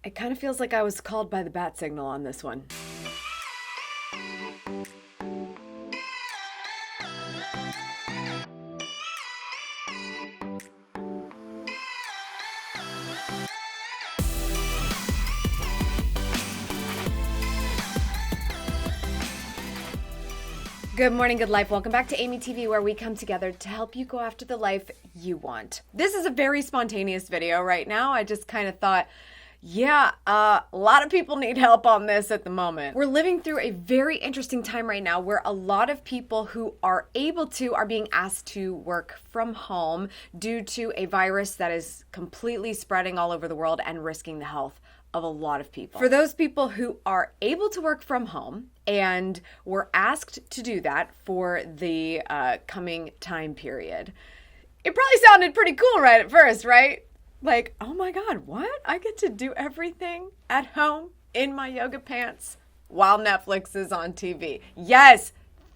It kind of feels like I was called by the bat signal on this one. Good morning, good life. Welcome back to Amy TV, where we come together to help you go after the life you want. This is a very spontaneous video right now. I just kind of thought, yeah, a lot of people need help on this at the moment. We're living through a very interesting time right now where a lot of people who are able to are being asked to work from home due to a virus that is completely spreading all over the world and risking the health of a lot of people. For those people who are able to work from home and were asked to do that for the coming time period, it probably sounded pretty cool right at first, right? Like, oh my God, what? I get to do everything at home in my yoga pants while Netflix is on TV. Yes,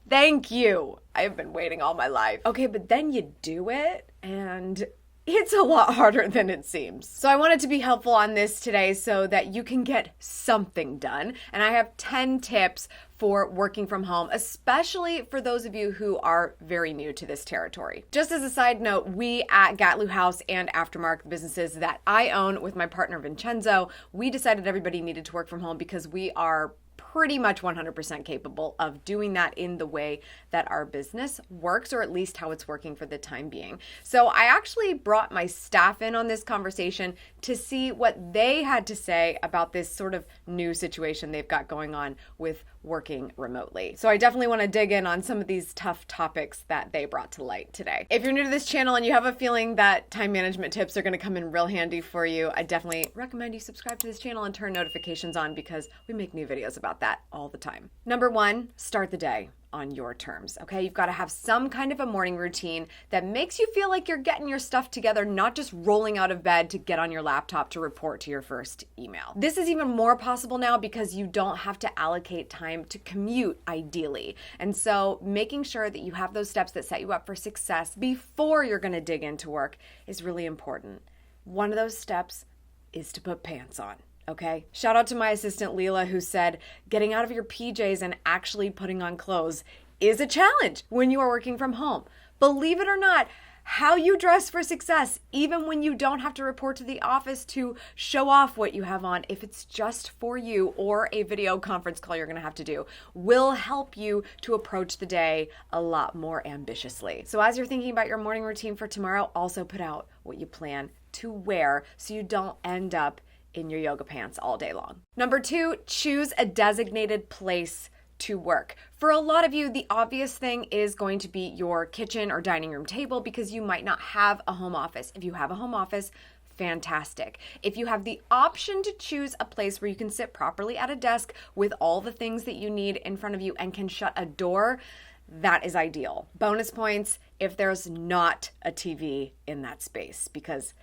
thank you. I've been waiting all my life. Okay, but then you do it and it's a lot harder than it seems. So I wanted to be helpful on this today so that you can get something done. And I have 10 tips for working from home, especially for those of you who are very new to this territory. Just as a side note, we at Gatlu House and Aftermark, businesses that I own with my partner Vincenzo, we decided everybody needed to work from home because we are pretty much 100% capable of doing that in the way that our business works, or at least how it's working for the time being. So I actually brought my staff in on this conversation to see what they had to say about this sort of new situation they've got going on with working remotely. So I definitely want to dig in on some of these tough topics that they brought to light today. If you're new to this channel and you have a feeling that time management tips are going to come in real handy for you, I definitely recommend you subscribe to this channel and turn notifications on because we make new videos about that all the time. Number one, start the day on your terms, okay? You've got to have some kind of a morning routine that makes you feel like you're getting your stuff together, not just rolling out of bed to get on your laptop to report to your first email. This is even more possible now because you don't have to allocate time to commute, ideally. And so making sure that you have those steps that set you up for success before you're going to dig into work is really important. One of those steps is to put pants on. Okay. Shout out to my assistant Leela, who said getting out of your PJs and actually putting on clothes is a challenge when you are working from home. Believe it or not, how you dress for success, even when you don't have to report to the office to show off what you have on, if it's just for you or a video conference call you're going to have to do, will help you to approach the day a lot more ambitiously. So as you're thinking about your morning routine for tomorrow, also put out what you plan to wear so you don't end up in your yoga pants all day long. Number two, choose a designated place to work. For a lot of you, the obvious thing is going to be your kitchen or dining room table because you might not have a home office. If you have a home office, fantastic. If you have the option to choose a place where you can sit properly at a desk with all the things that you need in front of you and can shut a door, that is ideal. Bonus points if there's not a TV in that space, because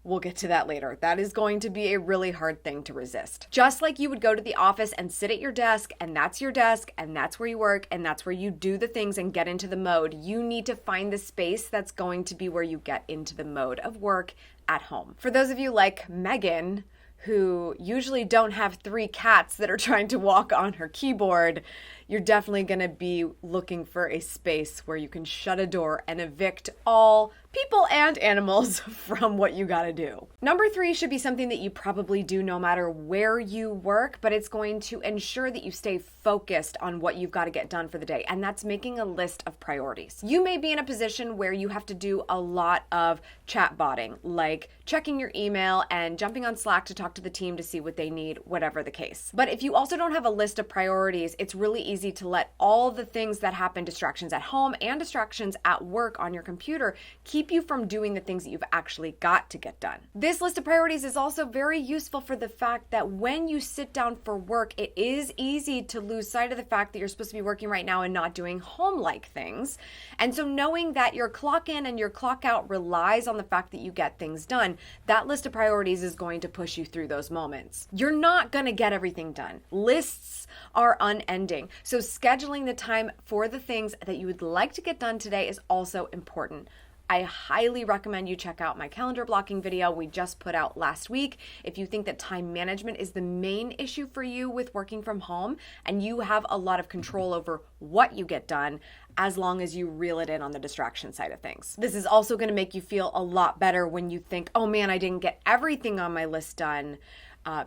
we'll get to that later. That is going to be a really hard thing to resist. Just like you would go to the office and sit at your desk, and that's your desk, and that's where you work, and that's where you do the things and get into the mode, you need to find the space that's going to be where you get into the mode of work at home. For those of you like Megan, who usually don't have 3 cats that are trying to walk on her keyboard, you're definitely going to be looking for a space where you can shut a door and evict all people and animals from what you got to do. Number 3 should be something that you probably do no matter where you work, but it's going to ensure that you stay focused on what you've got to get done for the day, and that's making a list of priorities. You may be in a position where you have to do a lot of chatbotting, like checking your email and jumping on Slack to talk to the team to see what they need, whatever the case. But if you also don't have a list of priorities, it's really easy to let all the things that happen, distractions at home and distractions at work on your computer, keep you from doing the things that you've actually got to get done. This list of priorities is also very useful for the fact that when you sit down for work, it is easy to lose sight of the fact that you're supposed to be working right now and not doing home-like things. And so knowing that your clock in and your clock out relies on the fact that you get things done, that list of priorities is going to push you through those moments. You're not going to get everything done. Lists are unending. So scheduling the time for the things that you would like to get done today is also important. I highly recommend you check out my calendar blocking video we just put out last week. If you think that time management is the main issue for you with working from home and you have a lot of control over what you get done, as long as you reel it in on the distraction side of things. This is also going to make you feel a lot better when you think, oh man, I didn't get everything on my list done.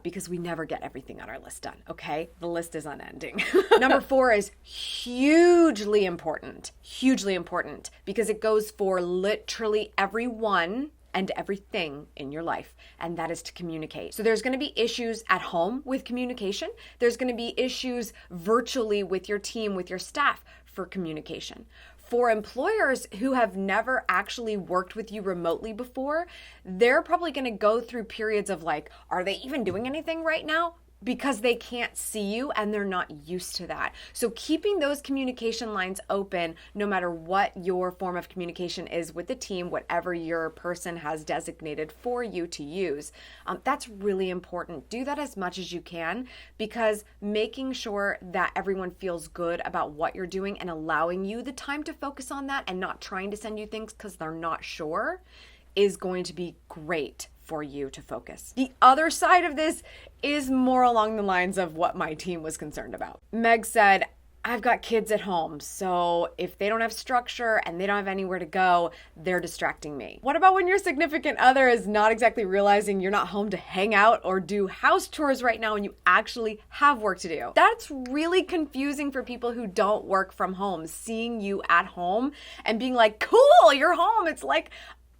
Because we never get everything on our list done, okay? The list is unending. Number 4 is hugely important because it goes for literally everyone and everything in your life, and that is to communicate. So there's gonna be issues at home with communication. There's gonna be issues virtually with your team, with your staff for communication. For employers who have never actually worked with you remotely before, they're probably going to go through periods of like, are they even doing anything right now? Because they can't see you and they're not used to that. So keeping those communication lines open, no matter what your form of communication is with the team, whatever your person has designated for you to use, that's really important. Do that as much as you can, because making sure that everyone feels good about what you're doing and allowing you the time to focus on that and not trying to send you things because they're not sure is going to be great for you to focus. The other side of this is more along the lines of what my team was concerned about. Meg said, I've got kids at home, so if they don't have structure and they don't have anywhere to go, they're distracting me. What about when your significant other is not exactly realizing you're not home to hang out or do house chores right now and you actually have work to do? That's really confusing for people who don't work from home, seeing you at home and being like, cool, you're home. It's like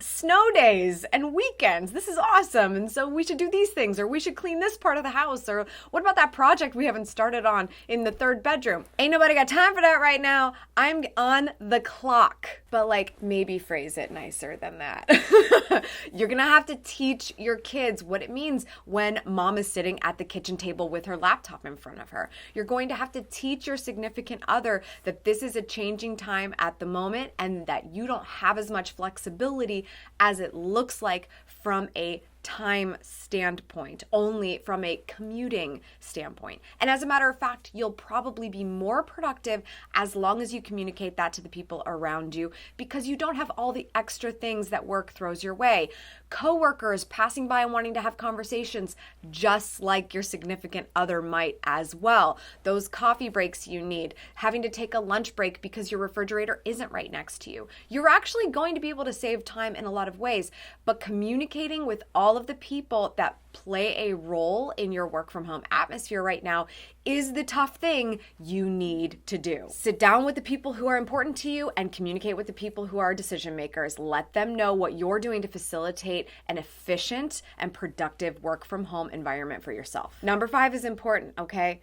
snow days and weekends. This is awesome. And so we should do these things, or we should clean this part of the house, or what about that project we haven't started on in the 3rd bedroom? Ain't nobody got time for that right now. I'm on the clock. But like, maybe phrase it nicer than that. You're gonna have to teach your kids what it means when mom is sitting at the kitchen table with her laptop in front of her. You're going to have to teach your significant other that this is a changing time at the moment and that you don't have as much flexibility as it looks like from a time standpoint, only from a commuting standpoint. And as a matter of fact, you'll probably be more productive as long as you communicate that to the people around you, because you don't have all the extra things that work throws your way. Coworkers passing by and wanting to have conversations, just like your significant other might as well. Those coffee breaks you need, having to take a lunch break because your refrigerator isn't right next to you. You're actually going to be able to save time in a lot of ways, but communicating with all of the people that play a role in your work from home atmosphere right now is the tough thing you need to do. Sit down with the people who are important to you and communicate with the people who are decision makers. Let them know what you're doing to facilitate an efficient and productive work from home environment for yourself. Number 5 is important, okay?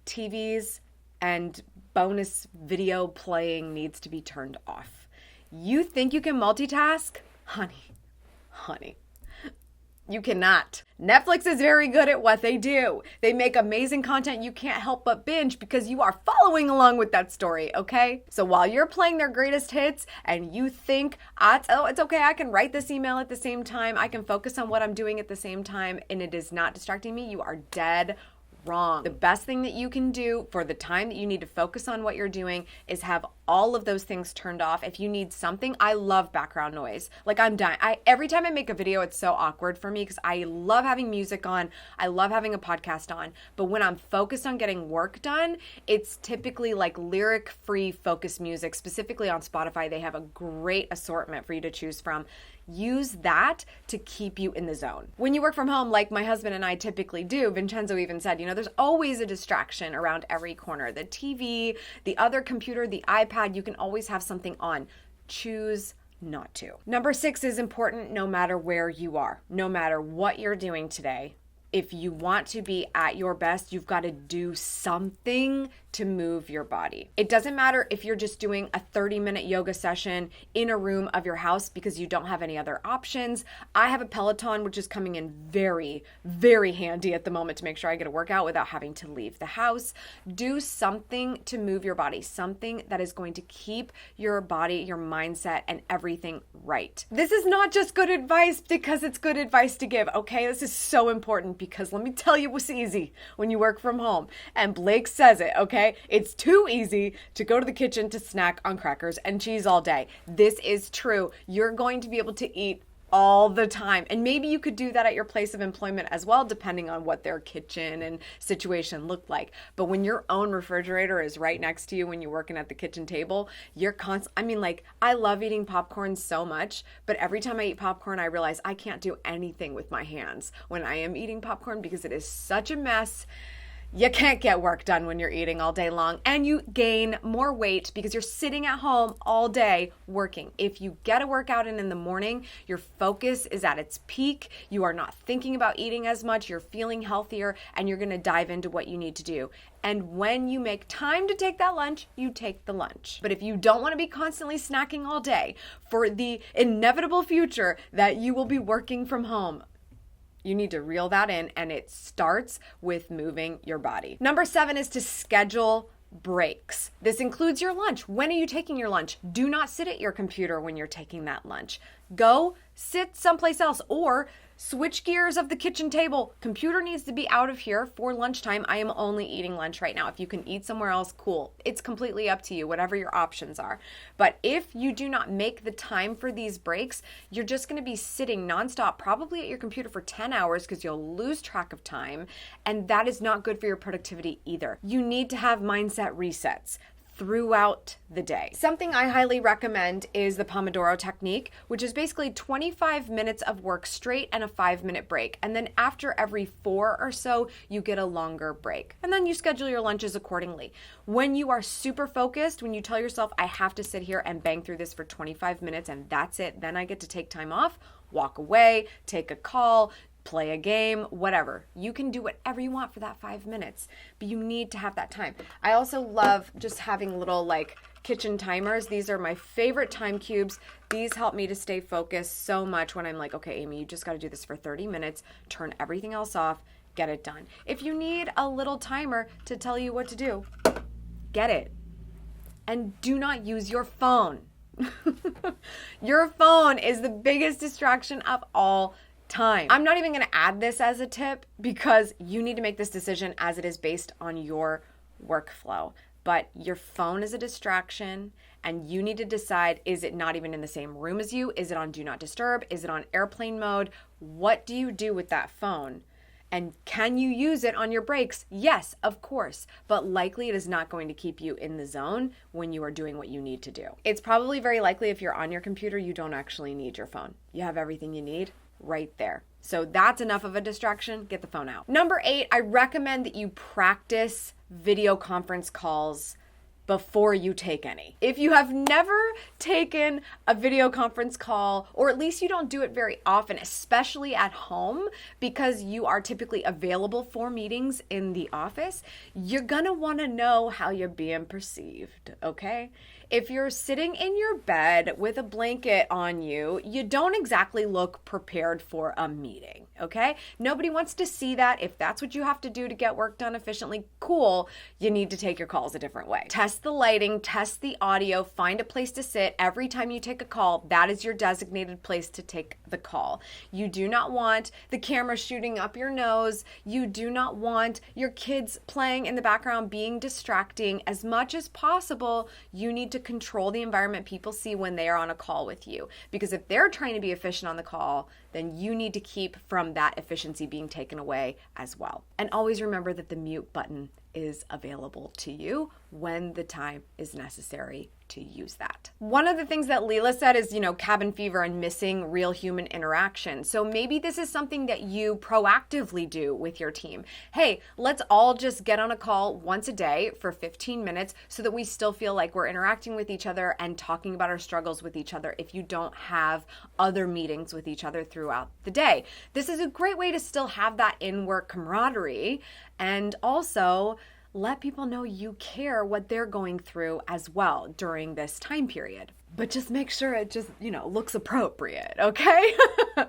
TVs and bonus video playing needs to be turned off. You think you can multitask? Honey. You cannot. Netflix is very good at what they do. They make amazing content you can't help but binge because you are following along with that story, okay? So while you're playing their greatest hits and you think, oh, it's okay, I can write this email at the same time, I can focus on what I'm doing at the same time, and it is not distracting me, you are dead wrong. The best thing that you can do for the time that you need to focus on what you're doing is have all of those things turned off. If you need something, I love background noise. Like, I'm dying. Every time I make a video, it's so awkward for me because I love having music on. I love having a podcast on. But when I'm focused on getting work done, it's typically like lyric-free focus music. Specifically on Spotify, they have a great assortment for you to choose from. Use that to keep you in the zone. When you work from home, like my husband and I typically do, Vincenzo even said, there's always a distraction around every corner. The TV, the other computer, the iPad, you can always have something on. Choose not to. Number 6 is important no matter where you are, no matter what you're doing today. If you want to be at your best, you've got to do something to move your body. It doesn't matter if you're just doing a 30-minute yoga session in a room of your house because you don't have any other options. I have a Peloton, which is coming in very, very handy at the moment to make sure I get a workout without having to leave the house. Do something to move your body, something that is going to keep your body, your mindset, and everything right. This is not just good advice because it's good advice to give, okay? This is so important because let me tell you what's easy when you work from home. And Blake says it, okay? okay? It's too easy to go to the kitchen to snack on crackers and cheese all day. This is true. You're going to be able to eat all the time. And maybe you could do that at your place of employment as well, depending on what their kitchen and situation looked like. But when your own refrigerator is right next to you when you're working at the kitchen table, you're I love eating popcorn so much, but every time I eat popcorn, I realize I can't do anything with my hands when I am eating popcorn because it is such a mess. You can't get work done when you're eating all day long, and you gain more weight because you're sitting at home all day working. If you get a workout in the morning, your focus is at its peak. You are not thinking about eating as much. You're feeling healthier, and you're going to dive into what you need to do. And when you make time to take that lunch, you take the lunch. But if you don't want to be constantly snacking all day for the inevitable future that you will be working from home, you need to reel that in, and it starts with moving your body. Number 7 is to schedule breaks. This includes your lunch. When are you taking your lunch? Do not sit at your computer when you're taking that lunch. Go sit someplace else or switch gears of the kitchen table. Computer needs to be out of here for lunchtime. I am only eating lunch right now. If you can eat somewhere else, cool. It's completely up to you, whatever your options are. But if you do not make the time for these breaks, you're just going to be sitting nonstop, probably at your computer for 10 hours because you'll lose track of time. And that is not good for your productivity either. You need to have mindset resets throughout the day. Something I highly recommend is the Pomodoro technique, which is basically 25 minutes of work straight and a 5-minute break. And then after every 4 or so, you get a longer break. And then you schedule your lunches accordingly. When you are super focused, when you tell yourself, I have to sit here and bang through this for 25 minutes and that's it, then I get to take time off, walk away, take a call, play a game, whatever. You can do whatever you want for that 5 minutes, but you need to have that time. I also love just having little kitchen timers. These are my favorite time cubes. These help me to stay focused so much when I'm like, okay, Amy, you just got to do this for 30 minutes, turn everything else off, get it done. If you need a little timer to tell you what to do, get it. And do not use your phone. Your phone is the biggest distraction of all time. I'm not even going to add this as a tip because you need to make this decision as it is based on your workflow. But your phone is a distraction and you need to decide, is it not even in the same room as you? Is it on do not disturb? Is it on airplane mode? What do you do with that phone? And can you use it on your breaks? Yes, of course, but likely it is not going to keep you in the zone when you are doing what you need to do. It's probably very likely if you're on your computer, you don't actually need your phone. You have everything you need right there. So that's enough of a distraction. Get the phone out. Number 8, I recommend that you practice video conference calls before you take any. If you have never taken a video conference call, or at least you don't do it very often, especially at home, because you are typically available for meetings in the office, you're gonna wanna know how you're being perceived, okay? If you're sitting in your bed with a blanket on you, you don't exactly look prepared for a meeting, okay? Nobody wants to see that. If that's what you have to do to get work done efficiently, cool. You need to take your calls a different way. Test the lighting, test the audio, find a place to sit. Every time you take a call, that is your designated place to take the call. You do not want the camera shooting up your nose. You do not want your kids playing in the background being distracting. As much as possible, you need to control the environment people see when they are on a call with you. Because if they're trying to be efficient on the call, then you need to keep from that efficiency being taken away as well. And always remember that the mute button is available to you when the time is necessary to use that. One of the things that Leela said is, cabin fever and missing real human interaction. So maybe this is something that you proactively do with your team. Hey, let's all just get on a call once a day for 15 minutes so that we still feel like we're interacting with each other and talking about our struggles with each other if you don't have other meetings with each other throughout the day. This is a great way to still have that in-work camaraderie and also let people know you care what they're going through as well during this time period. but just make sure it just, looks appropriate, okay?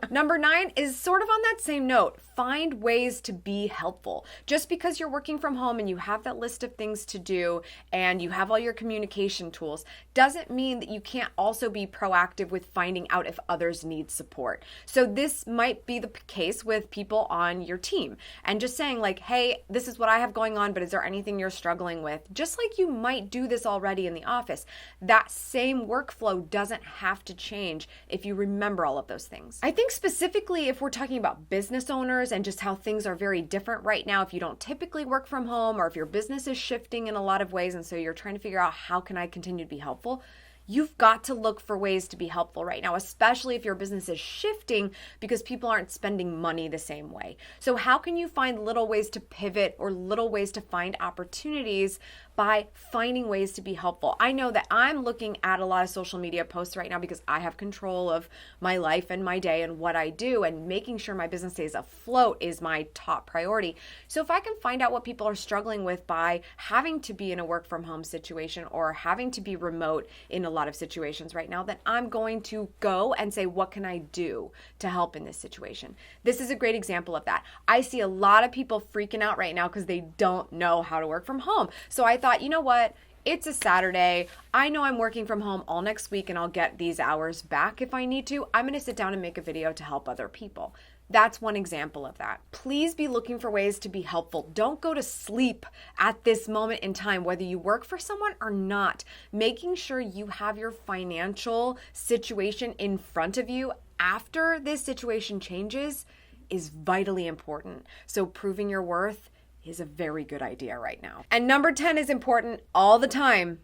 Number 9 is sort of on that same note. Find ways to be helpful. Just because you're working from home and you have that list of things to do and you have all your communication tools doesn't mean that you can't also be proactive with finding out if others need support. So this might be the case with people on your team and just saying like, hey, this is what I have going on, but is there anything you're struggling with? Just like you might do this already in the office, that same workflow doesn't have to change if you remember all of those things. I think specifically if we're talking about business owners and just how things are very different right now, if you don't typically work from home or if your business is shifting in a lot of ways and so you're trying to figure out how can I continue to be helpful, you've got to look for ways to be helpful right now, especially if your business is shifting because people aren't spending money the same way. So how can you find little ways to pivot or little ways to find opportunities by finding ways to be helpful? I know that I'm looking at a lot of social media posts right now because I have control of my life and my day and what I do, and making sure my business stays afloat is my top priority. So if I can find out what people are struggling with by having to be in a work from home situation or having to be remote in a lot of situations right now, then I'm going to go and say, what can I do to help in this situation? This is a great example of that. I see a lot of people freaking out right now because they don't know how to work from home. So I thought, you know what? It's a Saturday. I know I'm working from home all next week and I'll get these hours back if I need to. I'm going to sit down and make a video to help other people. That's one example of that. Please be looking for ways to be helpful. Don't go to sleep at this moment in time, whether you work for someone or not. Making sure you have your financial situation in front of you after this situation changes is vitally important. So proving your worth is a very good idea right now. And number 10 is important all the time,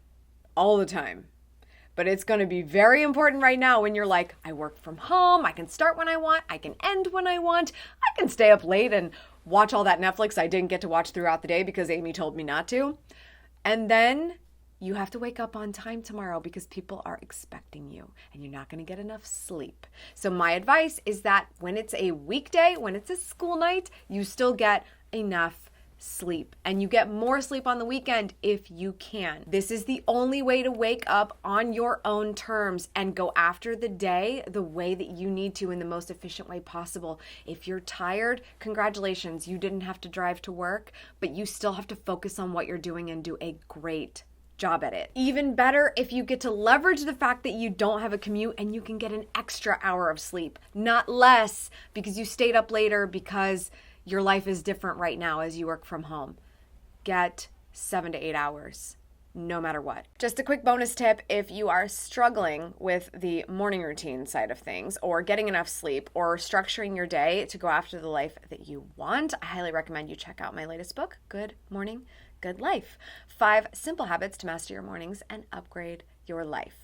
But it's going to be very important right now when you're like, I work from home, I can start when I want, I can end when I want, I can stay up late and watch all that Netflix I didn't get to watch throughout the day because Amy told me not to. And then you have to wake up on time tomorrow because people are expecting you and you're not going to get enough sleep. So my advice is that when it's a weekday, when it's a school night, you still get enough sleep, and you get more sleep on the weekend if you can. This is the only way to wake up on your own terms and go after the day the way that you need to in the most efficient way possible. If you're tired, congratulations, you didn't have to drive to work, but you still have to focus on what you're doing and do a great job at it. Even better if you get to leverage the fact that you don't have a commute and you can get an extra hour of sleep, not less, because you stayed up later because your life is different right now as you work from home. Get 7 to 8 hours, no matter what. Just a quick bonus tip, if you are struggling with the morning routine side of things, or getting enough sleep, or structuring your day to go after the life that you want, I highly recommend you check out my latest book, Good Morning, Good Life. 5 simple habits to master your mornings and upgrade your life.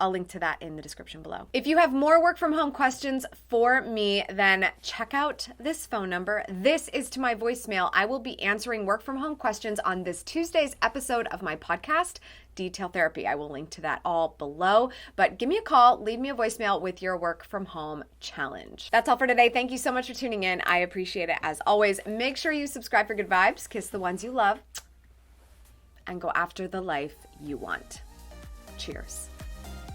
I'll link to that in the description below. If you have more work from home questions for me, then check out this phone number. This is to my voicemail. I will be answering work from home questions on this Tuesday's episode of my podcast, Detail Therapy. I will link to that all below, but give me a call, leave me a voicemail with your work from home challenge. That's all for today. Thank you so much for tuning in. I appreciate it as always. Make sure you subscribe for good vibes, kiss the ones you love, and go after the life you want. Cheers.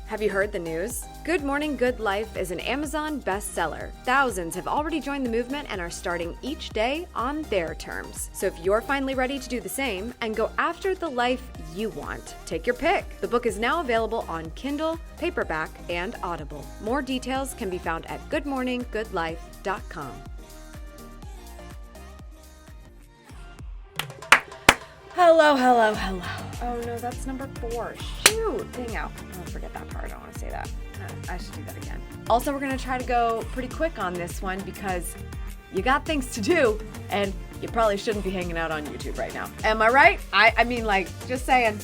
Have you heard the news? Good Morning, Good Life is an Amazon bestseller. Thousands have already joined the movement and are starting each day on their terms. So if you're finally ready to do the same and go after the life you want, take your pick. The book is now available on Kindle, paperback, and Audible. More details can be found at goodmorninggoodlife.com. Hello. Oh no, that's number 4. Shoot, dang out. Oh, forget that part. I don't want to say that. I should do that again. Also, we're going to try to go pretty quick on this one because you got things to do and you probably shouldn't be hanging out on YouTube right now. Am I right? I mean, like, just saying.